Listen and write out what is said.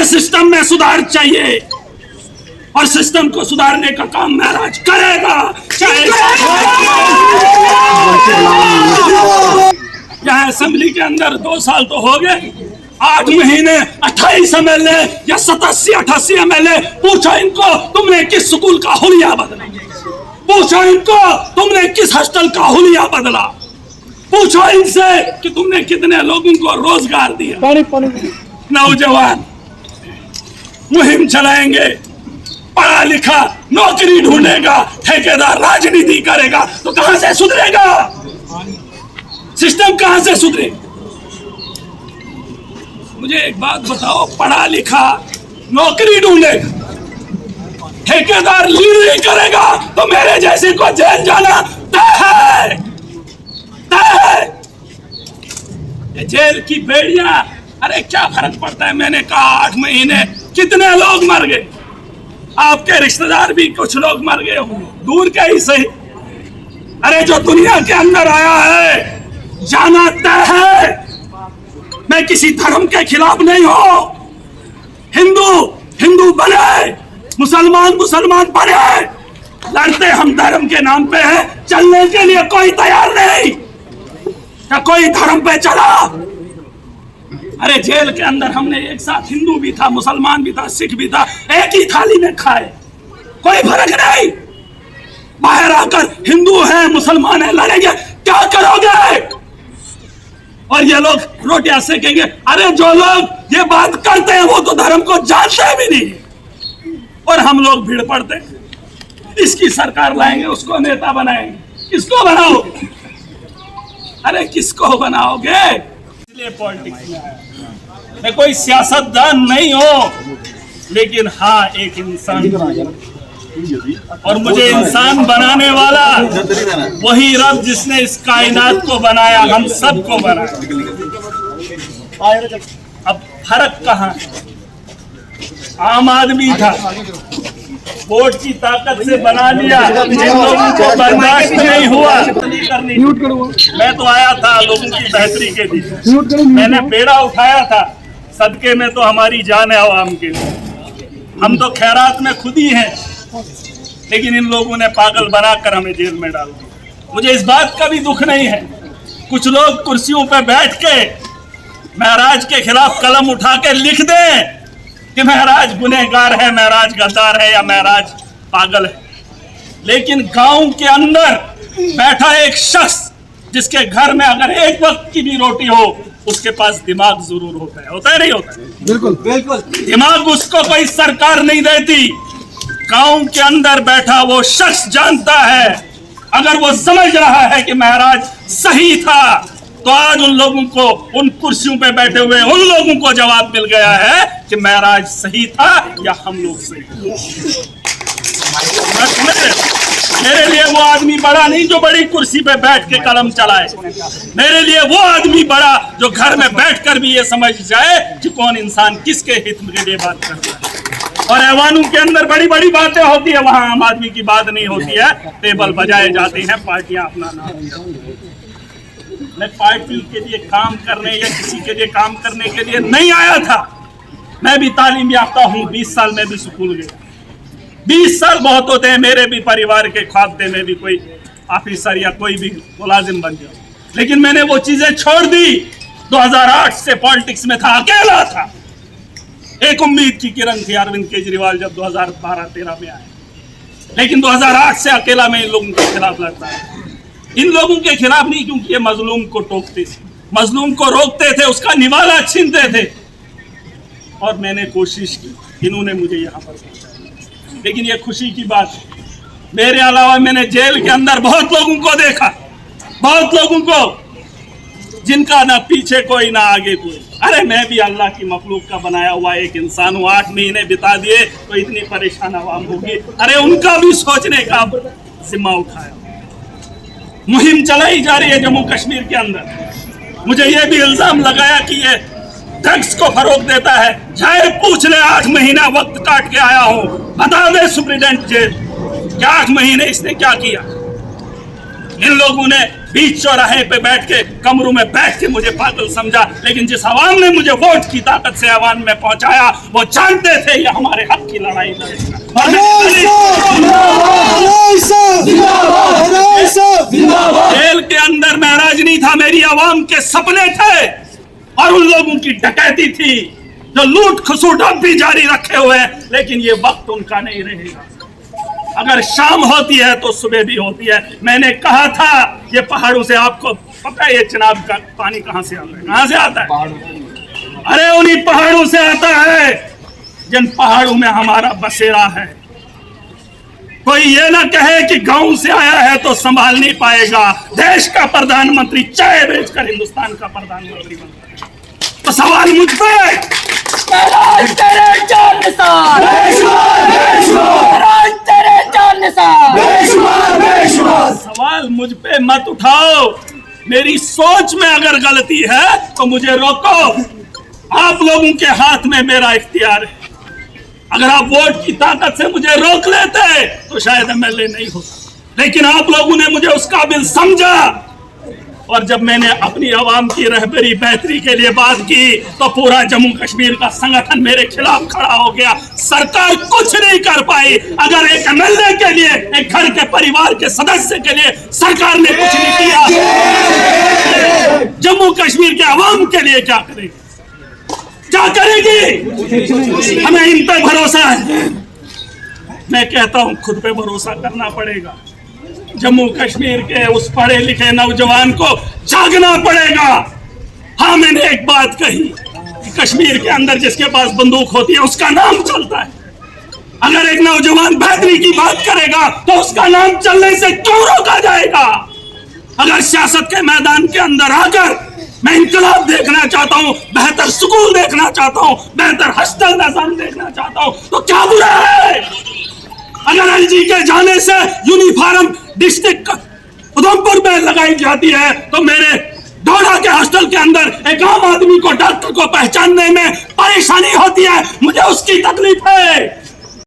System में सुधार चाहिए और सिस्टम को सुधारने का काम महराज करेगा। चाहे यहाँ असेंबली के अंदर 2 साल तो हो गए, 8 महीने 28 MLA या 87-88 MLA। पूछो इनको तुमने किस स्कूल का हुलिया बदला, पूछो इनको तुमने किस हॉस्टल का हुलिया बदला, पूछो इनसे कि तुमने कितने लोगों को रोजगार दिया। नौजवान मुहिम चलाएंगे, पढ़ा लिखा नौकरी ढूंढेगा, ठेकेदार राजनीति करेगा तो कहां से सुधरेगा सिस्टम, कहां से सुधरे? मुझे एक बात बताओ, पढ़ा लिखा नौकरी ढूंढेगा, ठेकेदार लीडरी करेगा तो मेरे जैसे को जेल जाना तय है, तय है। ये जेल की बेड़ियां, अरे क्या फर्क पड़ता है? मैंने कहा 8 महीने कितने लोग मर गए, आपके रिश्तेदार भी कुछ लोग मर गए होंगे, दूर के ही सही। अरे जो दुनिया के अंदर आया है जाना तय है। मैं किसी धर्म के खिलाफ नहीं हूं। हिंदू हिंदू बने, मुसलमान मुसलमान बने, लड़ते हम धर्म के नाम पे हैं, चलने के लिए कोई तैयार नहीं। क्या कोई धर्म पे चला? अरे जेल के अंदर हमने एक साथ हिंदू भी था, मुसलमान भी था, सिख भी था, एक ही थाली में खाए, कोई फर्क नहीं। बाहर आकर हिंदू है मुसलमान है लड़ेंगे, क्या करोगे? और ये लोग रोटियां सेकेंगे। अरे जो लोग ये बात करते हैं वो तो धर्म को जानते भी नहीं, और हम लोग भीड़ पड़ते, इसकी सरकार लाएंगे, उसको नेता बनाएंगे। किसको बनाओ? अरे किसको बनाओगे? इसलिए पॉलिटिक्स में आया। मैं कोई सियासतदान नहीं हूं, लेकिन हाँ एक इंसान, और मुझे इंसान बनाने वाला वही रब जिसने इस कायनात को बनाया, हम सबको बनाया। अब फर्क कहाँ है? आम आदमी था, वोट की ताकत से बना लिया, जिन लोगों को बर्दाश्त नहीं हुआ करनी। मैं तो आया था लोगों की बेहतरी के लिए, मैंने बेड़ा उठाया था, सदके में तो हमारी जान है आवाम के लिए। हम तो खैरात में खुद ही हैं, लेकिन इन लोगों ने पागल बनाकर हमें जेल में डाल दिया। मुझे इस बात का भी दुख नहीं है, कुछ लोग कुर्सियों पर बैठ के महराज के खिलाफ कलम उठा के लिख दें कि महराज गुनहगार है, महराज गद्दार है या महराज पागल है, लेकिन गांव के अंदर बैठा एक शख्स जिसके घर में अगर एक वक्त की भी रोटी हो, उसके पास दिमाग जरूर होता है नहीं होता? बिल्कुल बिल्कुल। दिमाग उसको कोई सरकार नहीं देती। गांव के अंदर बैठा वो शख्स जानता है, अगर वो समझ रहा है कि महराज सही था, तो आज उन लोगों को, उन कुर्सियों पे बैठे हुए उन लोगों को जवाब मिल गया है कि महराज सही था या हम लोग सही थे। मेरे लिए वो आदमी बड़ा नहीं जो बड़ी कुर्सी पे बैठ के कलम चलाए, मेरे लिए वो आदमी बड़ा जो घर में बैठकर भी ये समझ जाए कि कौन इंसान किसके हित के लिए बात करता है। और ऐवानों के अंदर बड़ी बड़ी बातें होती है, वहां आम आदमी की बात नहीं होती है, टेबल बजाए जाते हैं, पार्टियां अपना नाम। मैं पार्टी के लिए काम करने या किसी के लिए काम करने के लिए नहीं आया था। मैं भी तालीम याफ्ता हूँ, 20 साल में भी स्कूल गया। 20 साल बहुत होते हैं, मेरे भी परिवार के ख्वाब थे मैं भी कोई ऑफिसर या कोई भी मुलाजिम बन जाऊं, लेकिन मैंने वो चीजें छोड़ दी। 2008 से पॉलिटिक्स में था, अकेला था। एक उम्मीद की किरण थी अरविंद केजरीवाल जब 2012-13 में आए, लेकिन 2008 से अकेला मैं इन लोगों के खिलाफ लड़ता है। इन लोगों के खिलाफ नहीं, क्योंकि ये मजलूम को टोकते थे, मजलूम को रोकते थे, उसका निवाला छीनते थे, और मैंने कोशिश की, इन्होंने मुझे यहाँ पर पहुंचाया। लेकिन ये खुशी की बात है, मेरे अलावा मैंने जेल के अंदर बहुत लोगों को देखा, बहुत लोगों को जिनका ना पीछे कोई ना आगे कोई। अरे मैं भी अल्लाह की मखलूक का बनाया हुआ एक इंसान हूँ, 8 महीने बिता दिए तो इतनी परेशान आवाम होगी, अरे उनका भी सोचने का जिम्मा उठाया। मुहिम चलाई जा रही है जम्मू कश्मीर के अंदर। मुझे ये भी इल्जाम लगाया कि ये ड्रग्स को फरोग देता है। चाहे पूछ ले, 8 महीना वक्त काट के आया हूँ, बता दे सुप्रीडेंट जेल क्या 8 महीने इसने क्या किया। इन लोगों ने बीच चौराहे पे बैठ के कमरों में बैठ के मुझे पागल समझा, लेकिन जिस आवाम ने मुझे वोट की ताकत से आवाम में पहुंचाया वो जानते थे ये हमारे हक की लड़ाई लड़ेगा। जेल के अंदर महराज नहीं था, मेरी आवाम के सपने थे और उन लोगों की डकैती थी जो लूट खसूट अब भी जारी रखे हुए हैं, लेकिन ये वक्त उनका नहीं रहेगा। अगर शाम होती है तो सुबह भी होती है। मैंने कहा था ये पहाड़ों से, आपको पता है ये चिनाब का पानी कहां से आता है? कहां से आता है? अरे उन्हीं पहाड़ों से आता है जिन पहाड़ों में हमारा बसेरा है। कोई ये ना कहे कि गांव से आया है तो संभाल नहीं पाएगा। देश का प्रधानमंत्री चाय बेचकर हिंदुस्तान का प्रधानमंत्री बनता है। तो सवाल मुझ पे सवाल मुझ पे मत उठाओ। मेरी सोच में अगर गलती है तो मुझे रोको। आप लोगों के हाथ में मेरा इख्तियार है। अगर आप वोट की ताकत से मुझे रोक लेते तो शायद एमएलए नहीं होता, लेकिन आप लोगों ने मुझे उस काबिल समझा और जब मैंने अपनी आवाम की रहबरी बेहतरी के लिए बात की तो पूरा जम्मू कश्मीर का संगठन मेरे खिलाफ खड़ा हो गया। सरकार कुछ नहीं कर पाई। अगर एक एमएलए के लिए, एक घर के परिवार के सदस्य के लिए सरकार ने कुछ नहीं किया, जम्मू कश्मीर के आवाम के लिए क्या करेगी? क्या करेगी? हमें इन पे भरोसा है। मैं कहता हूं खुद पे भरोसा करना पड़ेगा। जम्मू कश्मीर के उस पढ़े लिखे नौजवान को जागना पड़ेगा। हाँ, मैंने एक बात कही कि कश्मीर के अंदर जिसके पास बंदूक होती है उसका नाम चलता है। अगर एक नौजवान बेहतरी की बात करेगा तो उसका नाम चलने से क्यों रोका जाएगा? अगर सियासत के मैदान के अंदर आकर मैं इंकलाब देखना चाहता हूं, बेहतर स्कूल देखना चाहता हूं, बेहतर हॉस्टल निजाम देखना चाहता हूं, तो क्या बुरा है? अगर एलजी के जाने से यूनिफॉर्म डिस्ट्रिक्ट उधमपुर में लगाई जाती है तो मेरे डोडा के हॉस्टल के अंदर एक आम आदमी को, डॉक्टर को पहचानने में परेशानी होती है। मुझे उसकी तकलीफ है।